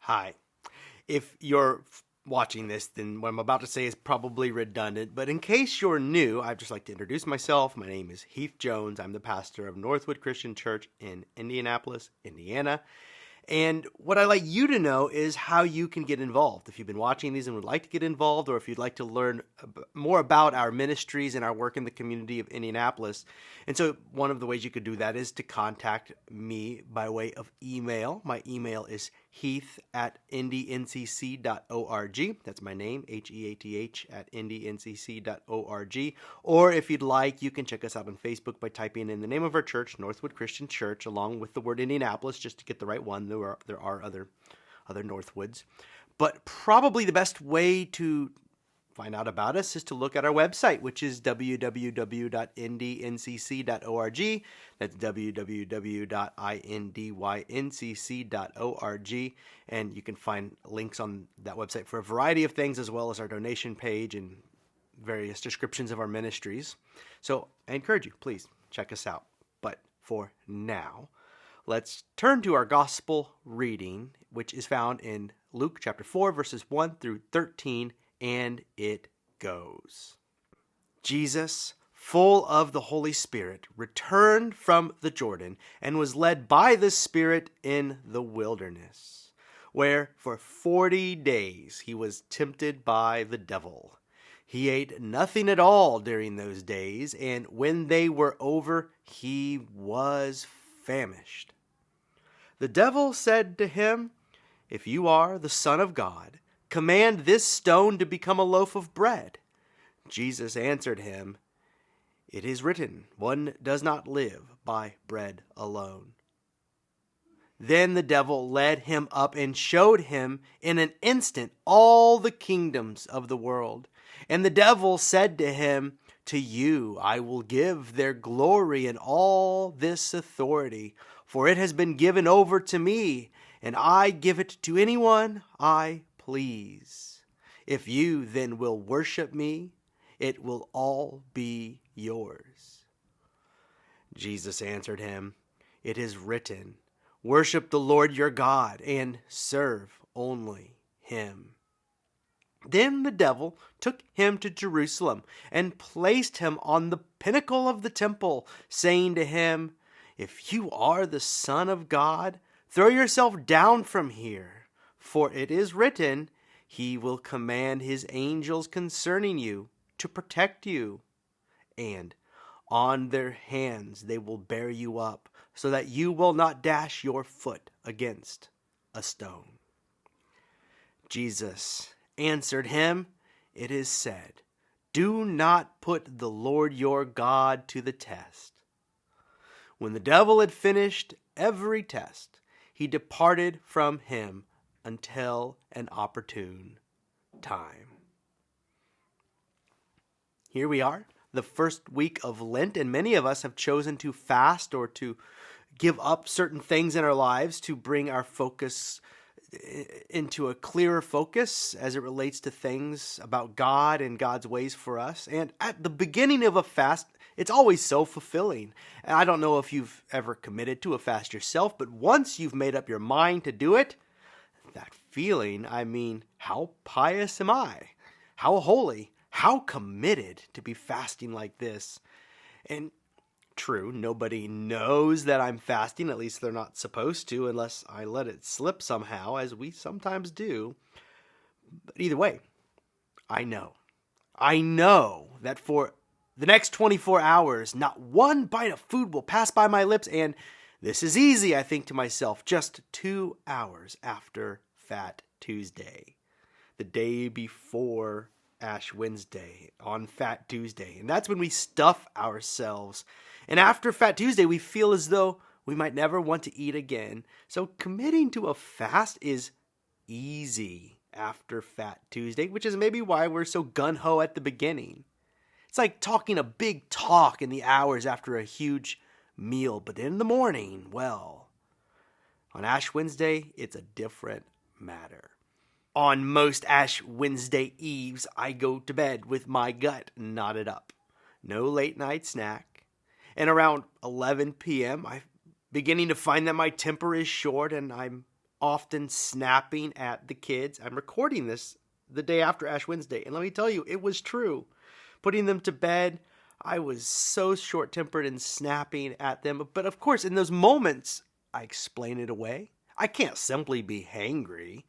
Hi. If you're watching this, then what I'm about to say is probably redundant, but in case you're new, I'd just like to introduce myself. My name is Heath Jones. I'm the pastor of Northwood Christian Church in Indianapolis, Indiana. And what I'd like you to know is how you can get involved. If you've been watching these and would like to get involved, or if you'd like to learn more about our ministries and our work in the community of Indianapolis. And so one of the ways you could do that is to contact me by way of email. My email is heath@indiencc.org. That's my name, Heath @indiencc.org. Or if you'd like, you can check us out on Facebook by typing in the name of our church, Northwood Christian Church, along with the word Indianapolis, just to get the right one. There are other Northwoods. But probably the best way to find out about us is to look at our website, which is www.indiencc.org. That's www.indiencc.org. And you can find links on that website for a variety of things, as well as our donation page and various descriptions of our ministries. So I encourage you, please check us out. But for now, let's turn to our gospel reading, which is found in Luke chapter 4, verses 1 through 13. And it goes. Jesus, full of the Holy Spirit, returned from the Jordan and was led by the Spirit in the wilderness, where for 40 days he was tempted by the devil. He ate nothing at all during those days, and when they were over, he was famished. The devil said to him, "If you are the Son of God, command this stone to become a loaf of bread." Jesus answered him, "It is written, one does not live by bread alone." Then the devil led him up and showed him in an instant all the kingdoms of the world. And the devil said to him, "To you I will give their glory and all this authority, for it has been given over to me, and I give it to anyone I please. If you then will worship me, it will all be yours." Jesus answered him, "It is written, worship the Lord your God and serve only him." Then the devil took him to Jerusalem and placed him on the pinnacle of the temple, saying to him, "If you are the Son of God, throw yourself down from here. For it is written, he will command his angels concerning you to protect you. And on their hands they will bear you up, so that you will not dash your foot against a stone." Jesus answered him, "It is said, do not put the Lord your God to the test." When the devil had finished every test, he departed from him until an opportune time. Here we are, the first week of Lent, and many of us have chosen to fast or to give up certain things in our lives to bring our focus into a clearer focus as it relates to things about God and God's ways for us. And at the beginning of a fast, it's always so fulfilling. And I don't know if you've ever committed to a fast yourself, but once you've made up your mind to do it, that feeling, how pious am I? How holy? How committed to be fasting like this? And true, nobody knows that I'm fasting, at least they're not supposed to, unless I let it slip somehow, as we sometimes do. But either way, I know that for the next 24 hours, not one bite of food will pass by my lips, and this is easy, I think to myself, just 2 hours after Fat Tuesday, the day before Ash Wednesday, on Fat Tuesday. And that's when we stuff ourselves. And after Fat Tuesday, we feel as though we might never want to eat again. So committing to a fast is easy after Fat Tuesday, which is maybe why we're so gung-ho at the beginning. It's like talking a big talk in the hours after a huge meal, but in the morning, well, on Ash Wednesday, it's a different matter. On most Ash Wednesday eves, I go to bed with my gut knotted up. No late night snack. And around 11 p.m., I'm beginning to find that my temper is short and I'm often snapping at the kids. I'm recording this the day after Ash Wednesday, and let me tell you, it was true. Putting them to bed, I was so short-tempered and snapping at them. But of course, in those moments, I explain it away. I can't simply be hangry.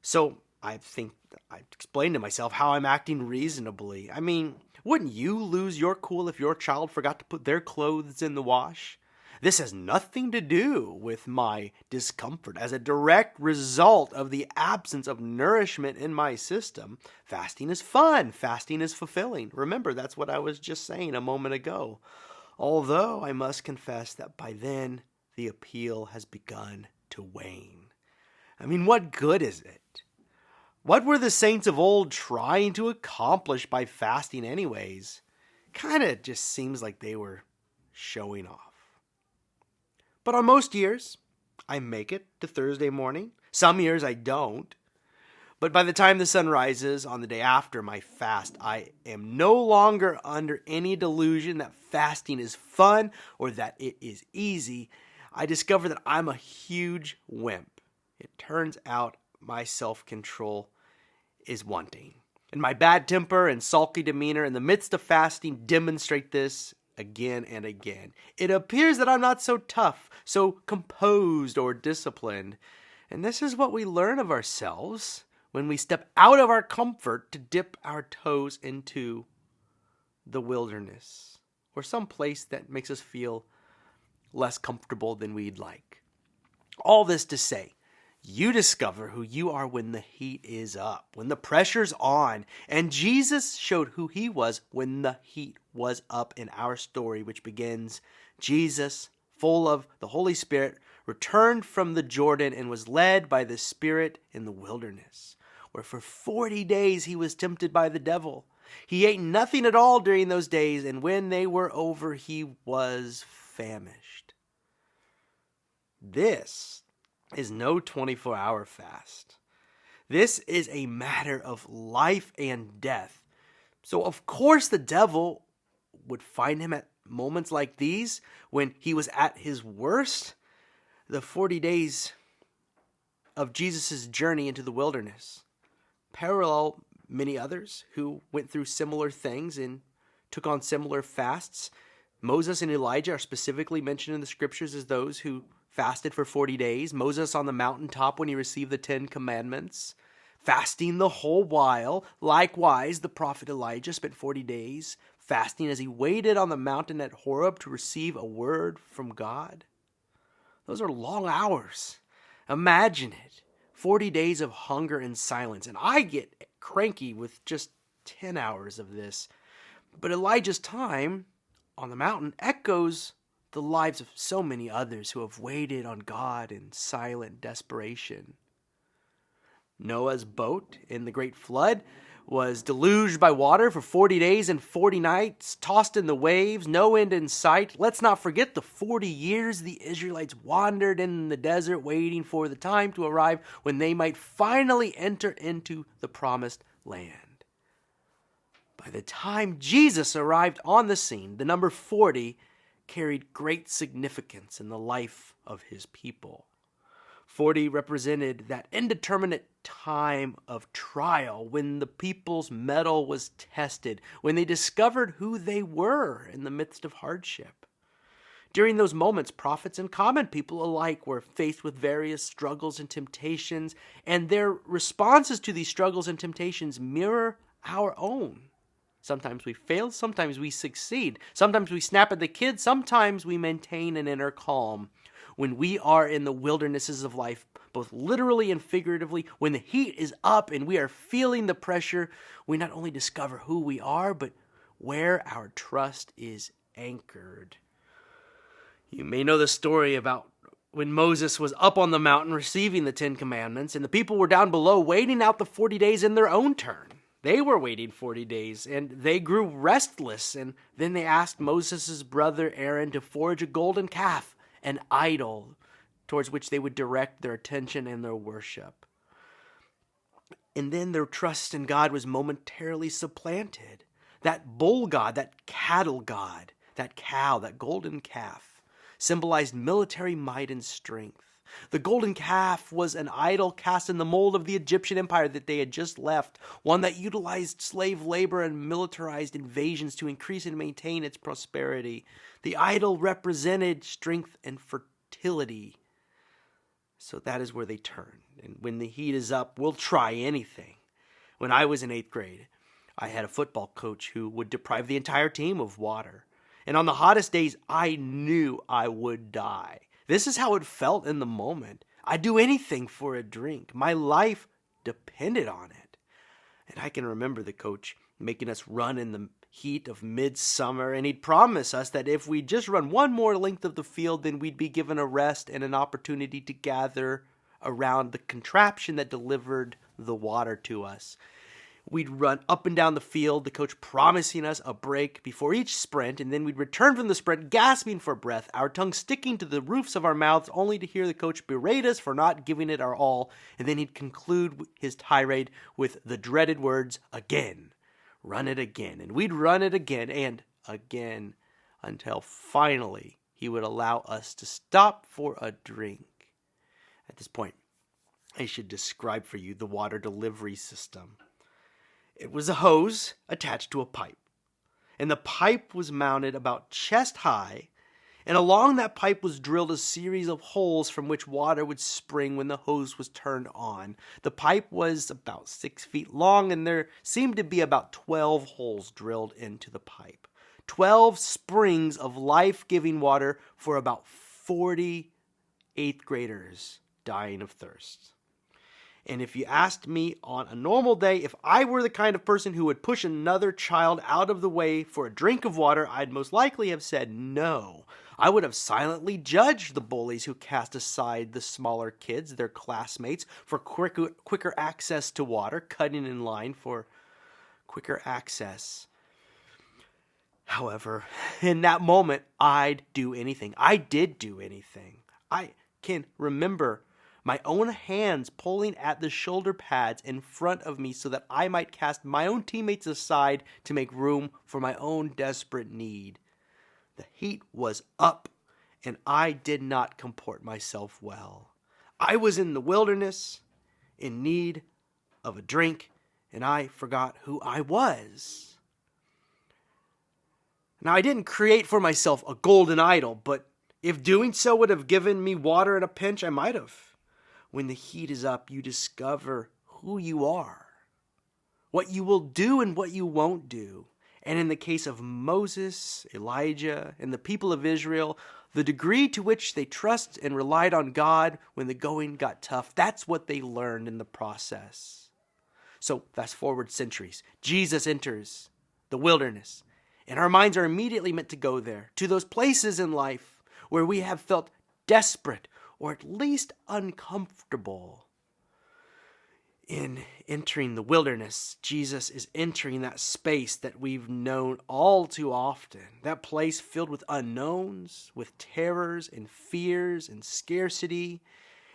So I think I explained to myself how I'm acting reasonably. I mean, wouldn't you lose your cool if your child forgot to put their clothes in the wash? This has nothing to do with my discomfort. As a direct result of the absence of nourishment in my system, fasting is fun. Fasting is fulfilling. Remember, that's what I was just saying a moment ago. Although I must confess that by then, the appeal has begun to wane. I mean, what good is it? What were the saints of old trying to accomplish by fasting anyways? Kind of just seems like they were showing off. But on most years, I make it to Thursday morning. Some years I don't. But by the time the sun rises on the day after my fast, I am no longer under any delusion that fasting is fun or that it is easy. I discover that I'm a huge wimp. It turns out my self-control is wanting. And my bad temper and sulky demeanor in the midst of fasting demonstrate this again and again. It appears that I'm not so tough, so composed or disciplined. And this is what we learn of ourselves when we step out of our comfort to dip our toes into the wilderness or some place that makes us feel less comfortable than we'd like. All this to say, you discover who you are when the heat is up, when the pressure's on. And Jesus showed who he was when the heat was up in our story, which begins, Jesus, full of the Holy Spirit, returned from the Jordan and was led by the Spirit in the wilderness, where for 40 days he was tempted by the devil. He ate nothing at all during those days, and when they were over, he was famished. This is no 24-hour fast. This is a matter of life and death. So of course the devil would find him at moments like these when he was at his worst. The 40 days of Jesus' journey into the wilderness parallel many others who went through similar things and took on similar fasts. Moses and Elijah are specifically mentioned in the scriptures as those who fasted for 40 days. Moses on the mountaintop when he received the 10 commandments, fasting the whole while. Likewise, the prophet Elijah spent 40 days fasting as he waited on the mountain at Horeb to receive a word from God. Those are long hours. Imagine it. 40 days of hunger and silence. And I get cranky with just 10 hours of this. But Elijah's time on the mountain echoes the lives of so many others who have waited on God in silent desperation. Noah's boat in the great flood was deluged by water for 40 days and 40 nights, tossed in the waves, no end in sight. Let's not forget the 40 years the Israelites wandered in the desert waiting for the time to arrive when they might finally enter into the promised land. By the time Jesus arrived on the scene, the number 40 carried great significance in the life of his people. 40 represented that indeterminate time of trial when the people's mettle was tested, when they discovered who they were in the midst of hardship. During those moments, prophets and common people alike were faced with various struggles and temptations, and their responses to these struggles and temptations mirror our own. Sometimes we fail, sometimes we succeed. Sometimes we snap at the kids, sometimes we maintain an inner calm. When we are in the wildernesses of life, both literally and figuratively, when the heat is up and we are feeling the pressure, we not only discover who we are, but where our trust is anchored. You may know the story about when Moses was up on the mountain receiving the 10 commandments, and the people were down below waiting out the 40 days in their own turn. They were waiting 40 days, and they grew restless, and then they asked Moses' brother Aaron to forge a golden calf, an idol, towards which they would direct their attention and their worship. And then their trust in God was momentarily supplanted. That bull god, that cattle god, that cow, that golden calf, symbolized military might and strength. The golden calf was an idol cast in the mold of the Egyptian empire that they had just left, one that utilized slave labor and militarized invasions to increase and maintain its prosperity. The idol represented strength and fertility. So that is where they turn. And when the heat is up, we'll try anything. When I was in 8th grade, I had a football coach who would deprive the entire team of water. And on the hottest days, I knew I would die. This is how it felt in the moment. I'd do anything for a drink. My life depended on it. And I can remember the coach making us run in the heat of midsummer, and he'd promise us that if we just run one more length of the field, then we'd be given a rest and an opportunity to gather around the contraption that delivered the water to us. We'd run up and down the field, the coach promising us a break before each sprint, and then we'd return from the sprint gasping for breath, our tongues sticking to the roofs of our mouths, only to hear the coach berate us for not giving it our all, and then he'd conclude his tirade with the dreaded words, "Again, run it again." And we'd run it again and again until finally he would allow us to stop for a drink. At this point, I should describe for you the water delivery system. It was a hose attached to a pipe, and the pipe was mounted about chest high, and along that pipe was drilled a series of holes from which water would spring when the hose was turned on. The pipe was about 6 feet long, and there seemed to be about 12 holes drilled into the pipe. 12 springs of life-giving water for about 40 8th graders dying of thirst. And if you asked me on a normal day if I were the kind of person who would push another child out of the way for a drink of water, I'd most likely have said no. I would have silently judged the bullies who cast aside the smaller kids, their classmates, for quicker access to water, cutting in line for quicker access. However, in that moment, I'd do anything. I did do anything. I can remember my own hands pulling at the shoulder pads in front of me so that I might cast my own teammates aside to make room for my own desperate need. The heat was up, and I did not comport myself well. I was in the wilderness, in need of a drink, and I forgot who I was. Now, I didn't create for myself a golden idol, but if doing so would have given me water in a pinch, I might have. When the heat is up, you discover who you are, what you will do and what you won't do. And in the case of Moses, Elijah, and the people of Israel, the degree to which they trusted and relied on God when the going got tough, that's what they learned in the process. So fast forward centuries, Jesus enters the wilderness, and our minds are immediately meant to go there, to those places in life where we have felt desperate or at least uncomfortable. In entering the wilderness, Jesus is entering that space that we've known all too often, that place filled with unknowns, with terrors and fears and scarcity.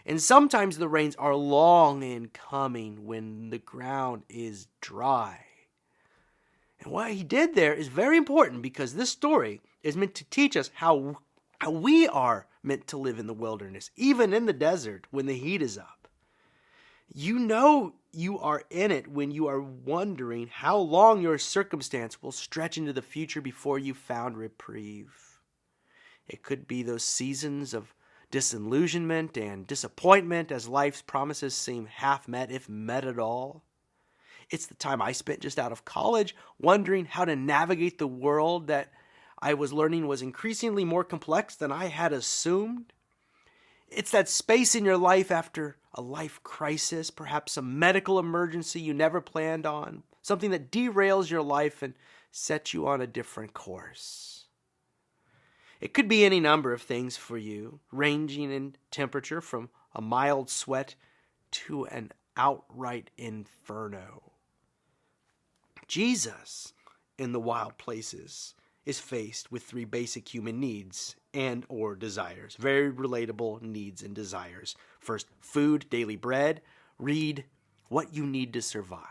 And sometimes the rains are long in coming when the ground is dry. And what he did there is very important because this story is meant to teach us how we are meant to live in the wilderness, even in the desert when the heat is up. You know you are in it when you are wondering how long your circumstance will stretch into the future before you found reprieve. It could be those seasons of disillusionment and disappointment as life's promises seem half met, if met at all. It's the time I spent just out of college wondering how to navigate the world that I was learning was increasingly more complex than I had assumed. It's that space in your life after a life crisis, perhaps a medical emergency you never planned on, something that derails your life and sets you on a different course. It could be any number of things for you, ranging in temperature from a mild sweat to an outright inferno. Jesus, in the wild places, is faced with 3 basic human needs and or desires. Very relatable needs and desires. First, food, daily bread. Read, what you need to survive.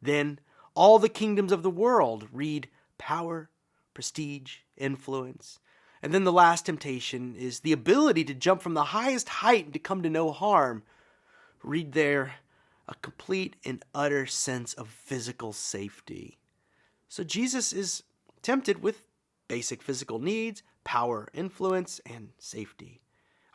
Then, all the kingdoms of the world. Read, power, prestige, influence. And then the last temptation is the ability to jump from the highest height and to come to no harm. Read there, a complete and utter sense of physical safety. So Jesus is tempted with basic physical needs, power, influence, and safety.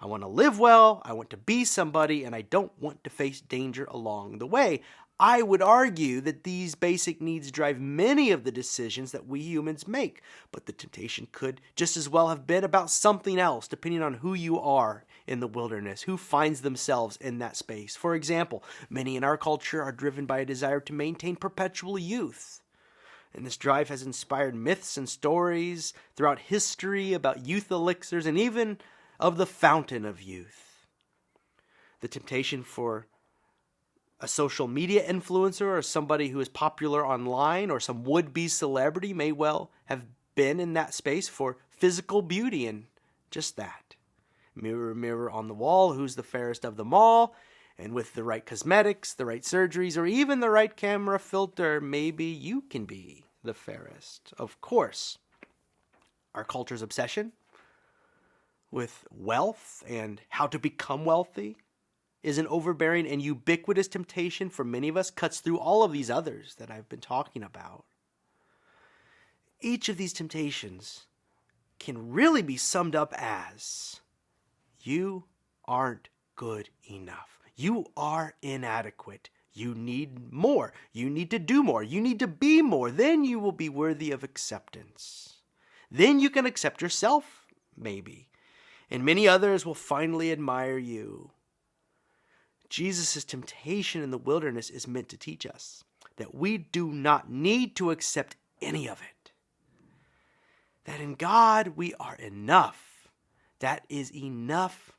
I want to live well, I want to be somebody, and I don't want to face danger along the way. I would argue that these basic needs drive many of the decisions that we humans make, but the temptation could just as well have been about something else, depending on who you are in the wilderness, who finds themselves in that space. For example, many in our culture are driven by a desire to maintain perpetual youth. And this drive has inspired myths and stories throughout history about youth elixirs and even of the fountain of youth. The temptation for a social media influencer or somebody who is popular online or some would-be celebrity may well have been in that space for physical beauty and just that. Mirror, mirror on the wall, who's the fairest of them all? And with the right cosmetics, the right surgeries, or even the right camera filter, maybe you can be the fairest. Of course, our culture's obsession with wealth and how to become wealthy is an overbearing and ubiquitous temptation for many of us, cuts through all of these others that I've been talking about. Each of these temptations can really be summed up as, you aren't good enough. You are inadequate. You need more. You need to do more. You need to be more. Then you will be worthy of acceptance. Then you can accept yourself, maybe. And many others will finally admire you. Jesus' temptation in the wilderness is meant to teach us that we do not need to accept any of it. That in God we are enough. That is enough.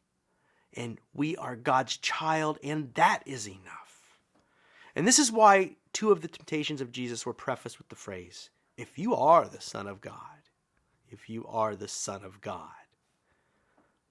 And we are God's child, and that is enough. And this is why two of the temptations of Jesus were prefaced with the phrase, if you are the Son of God, if you are the Son of God,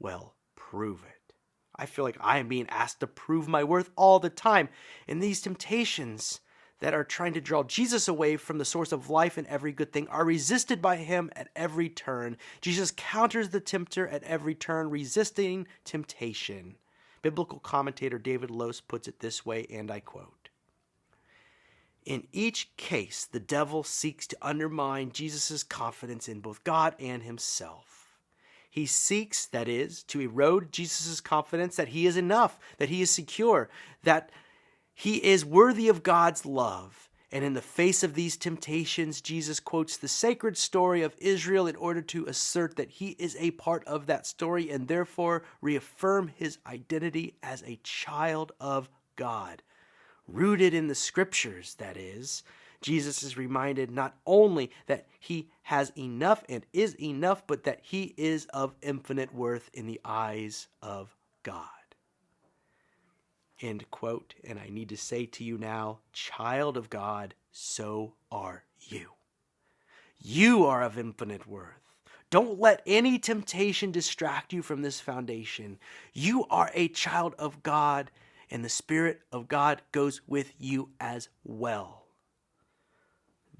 well, prove it. I feel like I am being asked to prove my worth all the time. And these temptations that are trying to draw Jesus away from the source of life and every good thing are resisted by him at every turn. Jesus counters the tempter at every turn, resisting temptation. Biblical commentator David Lose puts it this way, and I quote, "In each case, the devil seeks to undermine Jesus' confidence in both God and himself. He seeks, that is, to erode Jesus' confidence that he is enough, that he is secure, that he is worthy of God's love. And in the face of these temptations, Jesus quotes the sacred story of Israel in order to assert that he is a part of that story and therefore reaffirm his identity as a child of God. Rooted in the scriptures, that is, Jesus is reminded not only that he has enough and is enough, but that he is of infinite worth in the eyes of God." End quote. And I need to say to you now, child of God, so are you. You are of infinite worth. Don't let any temptation distract you from this foundation. You are a child of God, and the Spirit of God goes with you as well.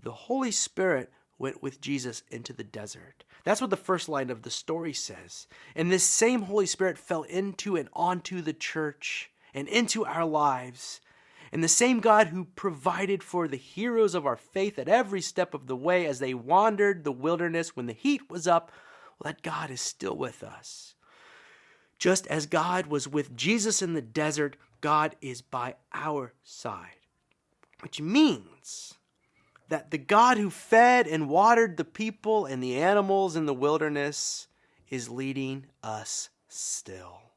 The Holy Spirit went with Jesus into the desert. That's what the first line of the story says. And this same Holy Spirit fell into and onto the church and into our lives. And the same God who provided for the heroes of our faith at every step of the way as they wandered the wilderness when the heat was up, well, that God is still with us. Just as God was with Jesus in the desert, God is by our side. Which means that the God who fed and watered the people and the animals in the wilderness is leading us still.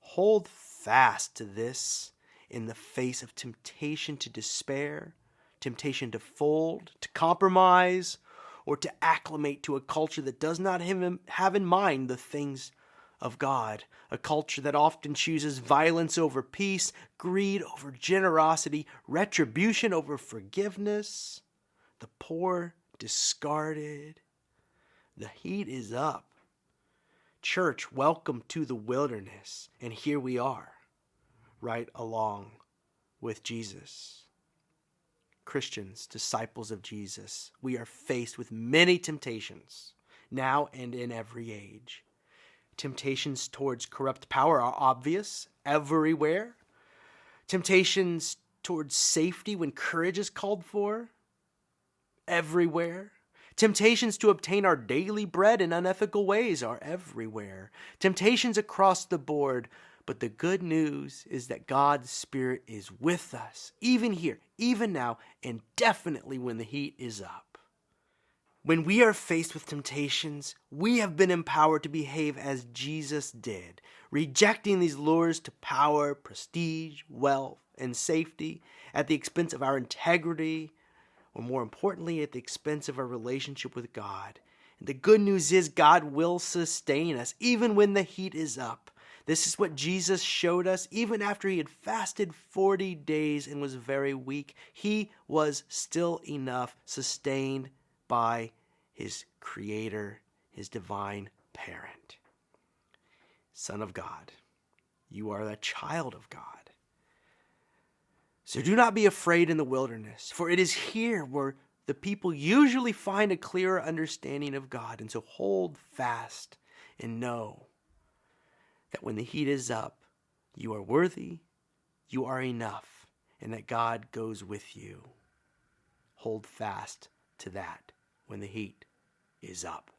Hold fast to this in the face of temptation to despair, temptation to fold, to compromise, or to acclimate to a culture that does not have in mind the things of God, a culture that often chooses violence over peace, greed over generosity, retribution over forgiveness, the poor discarded. The heat is up. Church, welcome to the wilderness, and here we are, right along with Jesus. Christians, disciples of Jesus, we are faced with many temptations, now and in every age. Temptations towards corrupt power are obvious everywhere. Temptations towards safety when courage is called for, everywhere. Temptations to obtain our daily bread in unethical ways are everywhere. Temptations across the board. But the good news is that God's Spirit is with us, even here, even now, and definitely when the heat is up. When we are faced with temptations, we have been empowered to behave as Jesus did, rejecting these lures to power, prestige, wealth, and safety at the expense of our integrity, or more importantly, at the expense of our relationship with God. And the good news is God will sustain us even when the heat is up. This is what Jesus showed us even after he had fasted 40 days and was very weak. He was still enough, sustained by his Creator, his divine parent. Son of God, you are the child of God. So do not be afraid in the wilderness, for it is here where the people usually find a clearer understanding of God. And so hold fast and know that when the heat is up, you are worthy, you are enough, and that God goes with you. Hold fast to that when the heat is up.